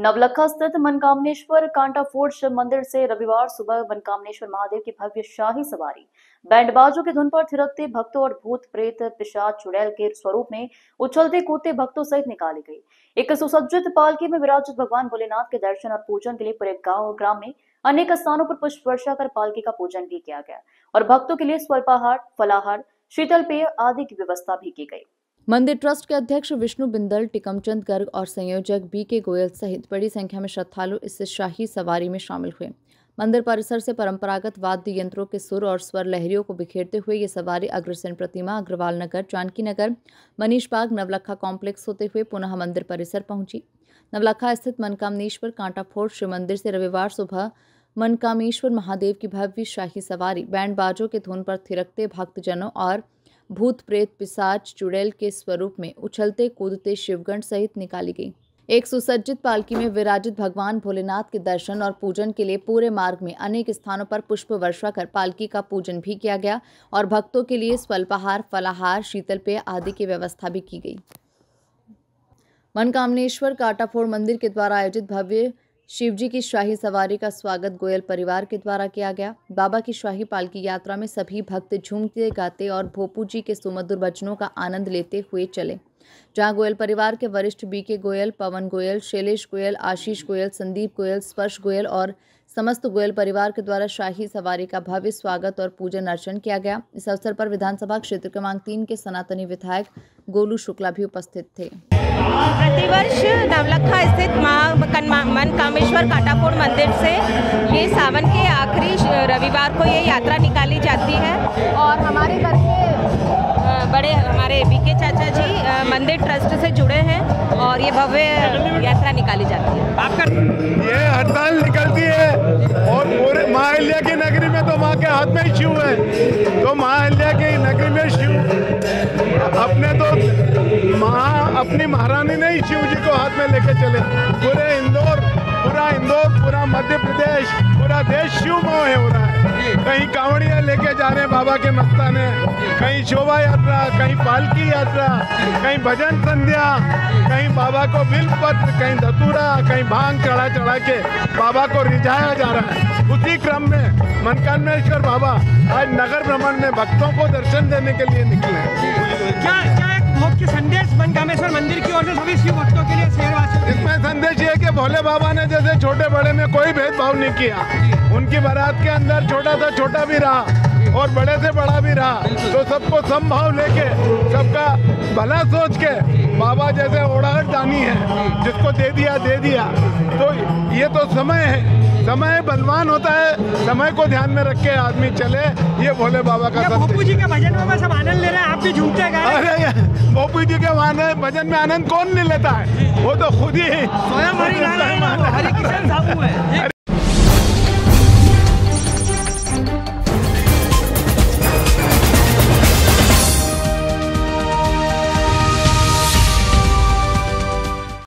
नवलखा स्थित मनकामनेश्वर कांटाफोर्ट शिव मंदिर से रविवार सुबह मनकामनेश्वर महादेव की भव्य शाही सवारी बैंडबाजों की धुन पर थिरकते भक्तों और भूत प्रेत पिशाच चुड़ैल के स्वरूप में उछलते कूदते भक्तों सहित निकाली गई। एक सुसज्जित पालकी में विराजित भगवान भोलेनाथ के दर्शन और पूजन के लिए पूरे गांव और ग्राम में अनेक स्थानों पर पुष्प वर्षा कर पालकी का पूजन भी किया गया और भक्तों के लिए स्वल्पाहार, फलाहार, शीतल पेय आदि की व्यवस्था भी की गई। मंदिर ट्रस्ट के अध्यक्ष विष्णु बिंदल, टिकमचंद गर्ग और संयोजक बीके गोयल सहित बड़ी संख्या में श्रद्धालु इस शाही सवारी में शामिल हुए। मंदिर परिसर से परंपरागत वाद्य यंत्रों के सुर और स्वर लहरियों को बिखेरते हुए ये सवारी अग्रसेन प्रतिमा, अग्रवाल नगर, जानकी नगर, मनीष बाग, नवलखा कॉम्प्लेक्स होते हुए पुनः मंदिर परिसर पहुंची। नवलखा स्थित मनकामनेश्वर कांटाफोर्ट शिव मंदिर से रविवार सुबह मनकामेश्वर महादेव की भव्य शाही सवारी बैंड बाजों के धुन पर थिरकते भक्तजनों और भूत प्रेत पिशाच चुड़ैल के स्वरूप में उछलते कूदते शिवगण सहित निकाली गई। एक सुसज्जित पालकी में विराजित भगवान भोलेनाथ के दर्शन और पूजन के लिए पूरे मार्ग में अनेक स्थानों पर पुष्प वर्षा कर पालकी का पूजन भी किया गया और भक्तों के लिए स्वल्पाहार, फलाहार, शीतल पेय आदि की व्यवस्था भी की गई। मनकामनेश्वर कांटाफोर्ट मंदिर के द्वारा आयोजित भव्य शिवजी की शाही सवारी का स्वागत गोयल परिवार के द्वारा किया गया। बाबा की शाही पालकी यात्रा में सभी भक्त झूमते गाते और भोपू जी के सुमधुर वचनों का आनंद लेते हुए चले, जहां गोयल परिवार के वरिष्ठ बीके गोयल, पवन गोयल, शैलेश गोयल, आशीष गोयल, संदीप गोयल, स्पर्श गोयल और समस्त गोयल परिवार के द्वारा शाही सवारी का भव्य स्वागत और पूजन अर्चन किया गया। इस अवसर पर विधानसभा क्षेत्र क्रमांक 3 के सनातनी विधायक गोलू शुक्ला भी उपस्थित थे। प्रतिवर्ष नवलखा स्थित मनकामेश्वर कांटाफोर्ट मंदिर से ये सावन के आखिरी रविवार को ये यात्रा निकाली जाती है और हमारे घर के बड़े हमारे बीके चाचा जी मंदिर ट्रस्ट से जुड़े हैं और ये भव्य यात्रा निकाली जाती है। आपका ये हड़ताल निकलती है और पूरे महाअहिल्या की नगरी में तो माँ के हाथ में ही शिव है, तो महाअहिल्या की नगरी में शिव अपने तो अपनी महारानी ने ही शिव जी को हाथ में लेके चले। पूरा इंदौर, पूरा मध्य प्रदेश, पूरा देश शिवमय हो रहा है। कहीं कांवड़ियाँ लेके जा रहे हैं बाबा के मस्ताने, कहीं शोभा यात्रा, कहीं पालकी यात्रा, कहीं भजन संध्या, कहीं बाबा को बिल्वपत्र, कहीं धतूरा, कहीं भांग चढ़ा के बाबा को रिझाया जा रहा है। उसी क्रम में मनकामेश्वर बाबा आज नगर भ्रमण में भक्तों को दर्शन देने के लिए निकले हैं। क्या मुख्य संदेश मनकामेश्वर मंदिर की ओर से सभी शिव भक्तों के लिए शहरवासियों? इसमें संदेश ये कि भोले बाबा ने जैसे छोटे बड़े में कोई भेदभाव नहीं किया, उनकी बारात के अंदर छोटा से छोटा भी रहा और बड़े से बड़ा भी रहा, तो सबको समभाव लेके सबका भला सोच के बाबा जैसे ओढ़ाहट दानी है, जिसको दे दिया। तो ये तो समय है, समय बलवान होता है, समय को ध्यान में रख के आदमी चले, ये भोले बाबा का भोपू जी के भजन में सब आनंद ले रहे हैं, आप भी झूमते गए। अरे भोपू जी के भजन में आनंद कौन नहीं लेता है, वो तो खुद ही स्वयं हरि कृष्ण साबू है।